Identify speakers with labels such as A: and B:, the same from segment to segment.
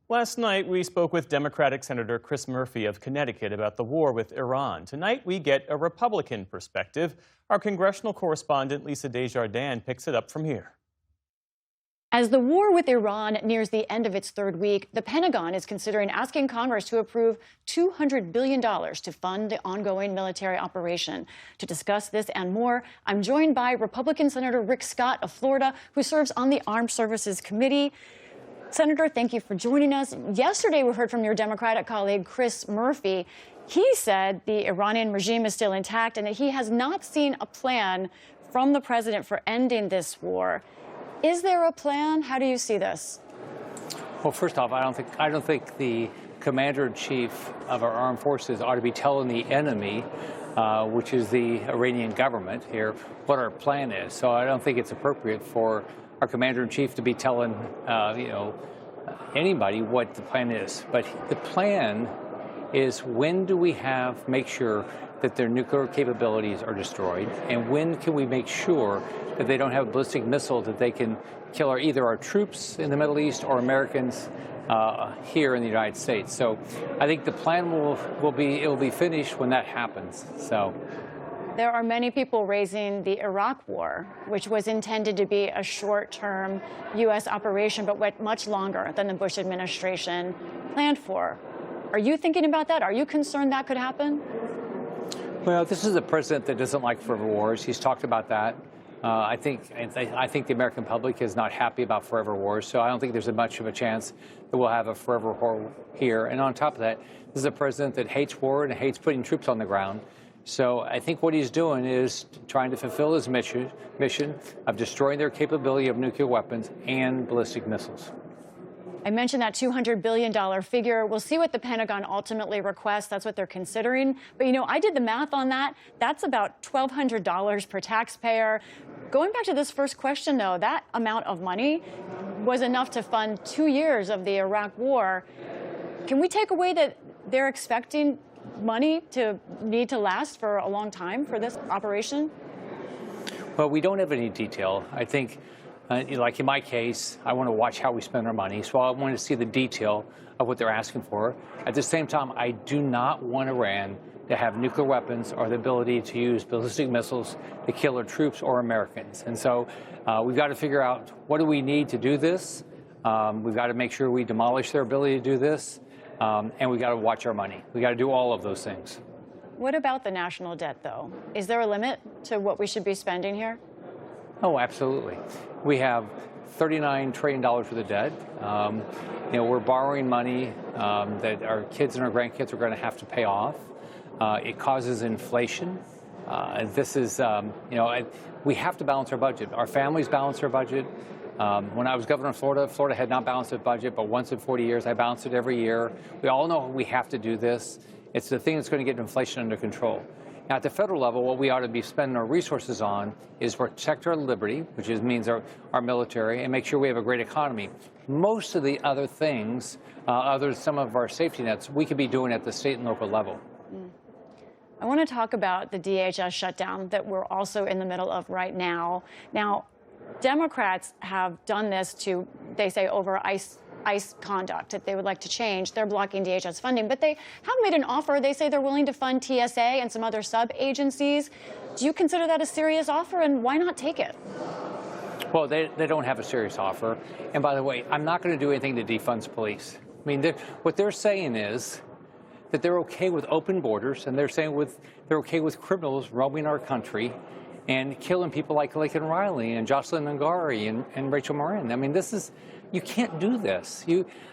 A: Last night, we spoke with Democratic Senator Chris Murphy of Connecticut about the war with Iran. Tonight, we get a Republican perspective. Our congressional correspondent, Lisa Desjardins, picks it up from here.
B: As the war with Iran nears the end of its third week, the Pentagon is considering asking Congress to approve $200 billion to fund the ongoing military operation. To discuss this and more, I'm joined by Republican Senator Rick Scott of Florida, who serves on the Armed Services Committee. Senator, thank you for joining us. Yesterday, we heard from your Democratic colleague, Chris Murphy. He said the Iranian regime is still intact and that he has not seen a plan from the president for ending this war. Is there a plan? How do you see this?
C: Well, first off, I don't think the commander-in-chief of our armed forces ought to be telling the enemy, which is the Iranian government here, what our plan is. So I don't think it's appropriate for our commander-in-chief to be telling, anybody what the plan is. But the plan is, when do we make sure that their nuclear capabilities are destroyed, and when can we make sure that they don't have a ballistic missile that they can kill either our troops in the Middle East or Americans here in the United States. So I think the plan will be finished when that happens. So
B: there are many people raising the Iraq war, which was intended to be a short-term U.S. operation, but went much longer than the Bush administration planned for. Are you thinking about that? Are you concerned that could happen?
C: Well, this is a president that doesn't like forever wars. He's talked about that. I think the American public is not happy about forever wars, so I don't think there's much of a chance that we'll have a forever war here. And on top of that, this is a president that hates war and hates putting troops on the ground. So I think what he's doing is trying to fulfill his mission of destroying their capability of nuclear weapons and ballistic missiles.
B: I mentioned that $200 billion figure. We'll see what the Pentagon ultimately requests. That's what they're considering. But, I did the math on that. That's about $1,200 per taxpayer. Going back to this first question, though, that amount of money was enough to fund 2 years of the Iraq war. Can we take away that they're expecting money to need to last for a long time for this operation?
C: Well, we don't have any detail. I think, like in my case, I want to watch how we spend our money, so I want to see the detail of what they're asking for. At the same time, I do not want Iran to have nuclear weapons or the ability to use ballistic missiles to kill our troops or Americans. And so we've got to figure out, what do we need to do this? We've got to make sure we demolish their ability to do this, and we've got to watch our money. We've got to do all of those things.
B: What about the national debt, though? Is there a limit to what we should be spending here?
C: Oh, absolutely. We have $39 trillion worth of debt. We're borrowing money that our kids and our grandkids are going to have to pay off. It causes inflation. This is, we have to balance our budget. Our families balance our budget. When I was governor of Florida, Florida had not balanced its budget, but once in 40 years, I balanced it every year. We all know we have to do this. It's the thing that's going to get inflation under control. Now, at the federal level, what we ought to be spending our resources on is protect our liberty, which means our military, and make sure we have a great economy. Most of the other things, some of our safety nets, we could be doing at the state and local level.
B: I want to talk about the DHS shutdown that we're also in the middle of right now. Now, Democrats have done this they say, over ICE conduct that they would like to change. They're blocking DHS funding, but they have made an offer. They say they're willing to fund TSA and some other sub-agencies. Do you consider that a serious offer, and why not take it?
C: Well, they don't have a serious offer. And by the way, I'm not going to do anything to defund police. I mean, what they're saying is that they're okay with open borders, and they're saying they're okay with criminals roaming our country and killing people like Laken Riley and Jocelyn Ngari and Rachel Morin. I mean, you can't do this.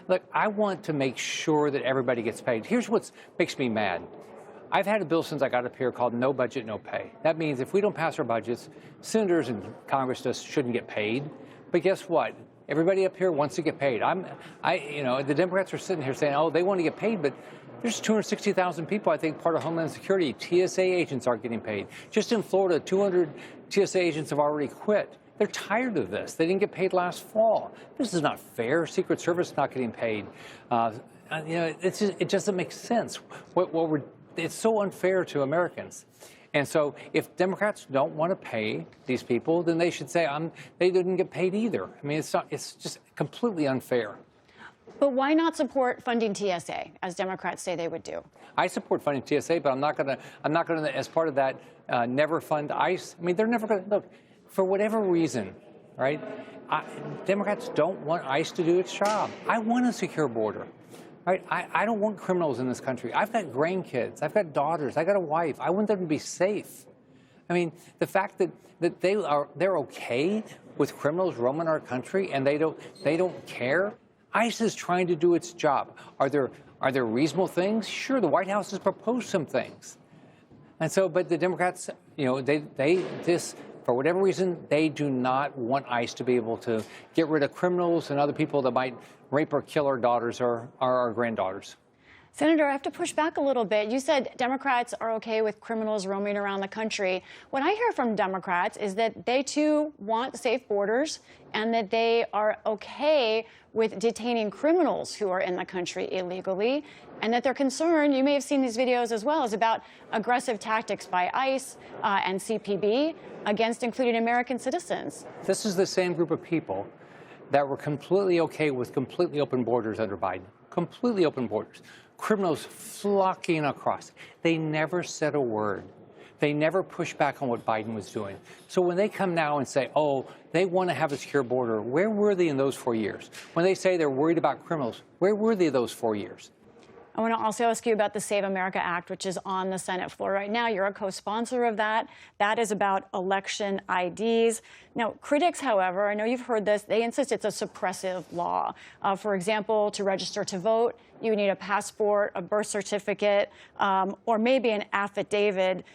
C: Look, I want to make sure that everybody gets paid. Here's what makes me mad. I've had a bill since I got up here called No Budget, No Pay. That means if we don't pass our budgets, senators and Congress just shouldn't get paid. But guess what? Everybody up here wants to get paid. The Democrats are sitting here saying, oh, they want to get paid, but there's 260,000 people, I think, part of Homeland Security. TSA agents aren't getting paid. Just in Florida, 200 TSA agents have already quit. They're tired of this. They didn't get paid last fall. This is not fair. Secret Service is not getting paid. It doesn't make sense. It's so unfair to Americans. And so if Democrats don't want to pay these people, then they should say they didn't get paid either. I mean, it's just completely unfair.
B: But why not support funding TSA, as Democrats say they would do?
C: I support funding TSA, but I'm not going to, as part of that, never fund ICE. I mean, they're never going to, look, for whatever reason, right? Democrats don't want ICE to do its job. I want a secure border, right? I don't want criminals in this country. I've got grandkids. I've got daughters. I've got a wife. I want them to be safe. I mean, the fact that they're okay with criminals roaming our country and they don't care. ICE is trying to do its job. Are there reasonable things? Sure, the White House has proposed some things. And so, but the Democrats, you know, for whatever reason, they do not want ICE to be able to get rid of criminals and other people that might rape or kill our daughters or our granddaughters.
B: Senator, I have to push back a little bit. You said Democrats are okay with criminals roaming around the country. What I hear from Democrats is that they, too, want safe borders and that they are okay with detaining criminals who are in the country illegally, and that they're concerned, you may have seen these videos as well, is about aggressive tactics by ICE and CPB against including American citizens.
C: This is the same group of people that were completely okay with completely open borders under Biden. Completely open borders. Criminals flocking across. They never said a word. They never pushed back on what Biden was doing. So when they come now and say, oh, they want to have a secure border, where were they in those 4 years? When they say they're worried about criminals, where were they those 4 years?
B: I want to also ask you about the Save America Act, which is on the Senate floor right now. You're a co-sponsor of that. That is about election IDs. Now, critics, however, I know you've heard this, they insist it's a suppressive law. For example, to register to vote, you need a passport, a birth certificate, or maybe an affidavit.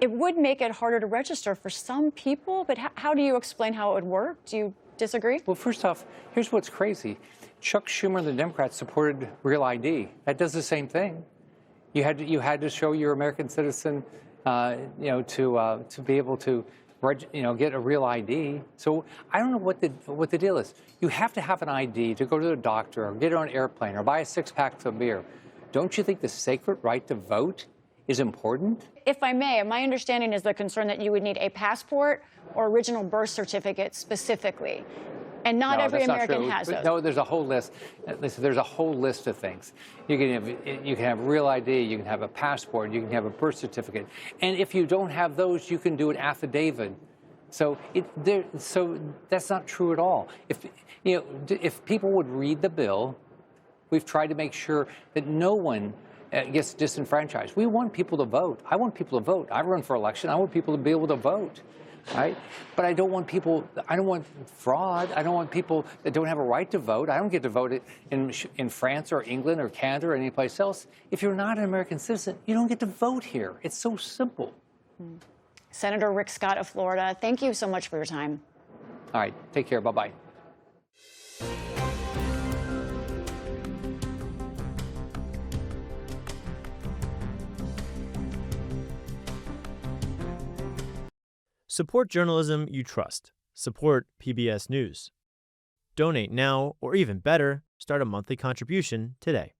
B: It would make it harder to register for some people, but how do you explain how it would work? Do you disagree?
C: Well, first off, here's what's crazy. Chuck Schumer and the Democrats supported Real ID. That does the same thing. You had to show you're an American citizen, to be able to, get a Real ID. So I don't know what the deal is. You have to have an ID to go to the doctor or get on an airplane or buy a 6-pack of beer. Don't you think the sacred right to vote is important?
B: If I may, my understanding is the concern that you would need a passport or original birth certificate specifically. And not every American has those.
C: No, there's a whole list. Listen, there's a whole list of things. You can have Real ID, you can have a passport, you can have a birth certificate, and if you don't have those, you can do an affidavit. So that's not true at all. If people would read the bill, we've tried to make sure that no one gets disenfranchised. We want people to vote. I want people to vote. I run for election. I want people to be able to vote. Right? But I don't want fraud. I don't want people that don't have a right to vote. I don't get to vote in France or England or Canada or anyplace else. If you're not an American citizen, you don't get to vote here. It's so simple.
B: Senator Rick Scott of Florida, thank you so much for your time.
C: All right. Take care. Bye-bye.
D: Support journalism you trust. Support PBS News. Donate now, or even better, start a monthly contribution today.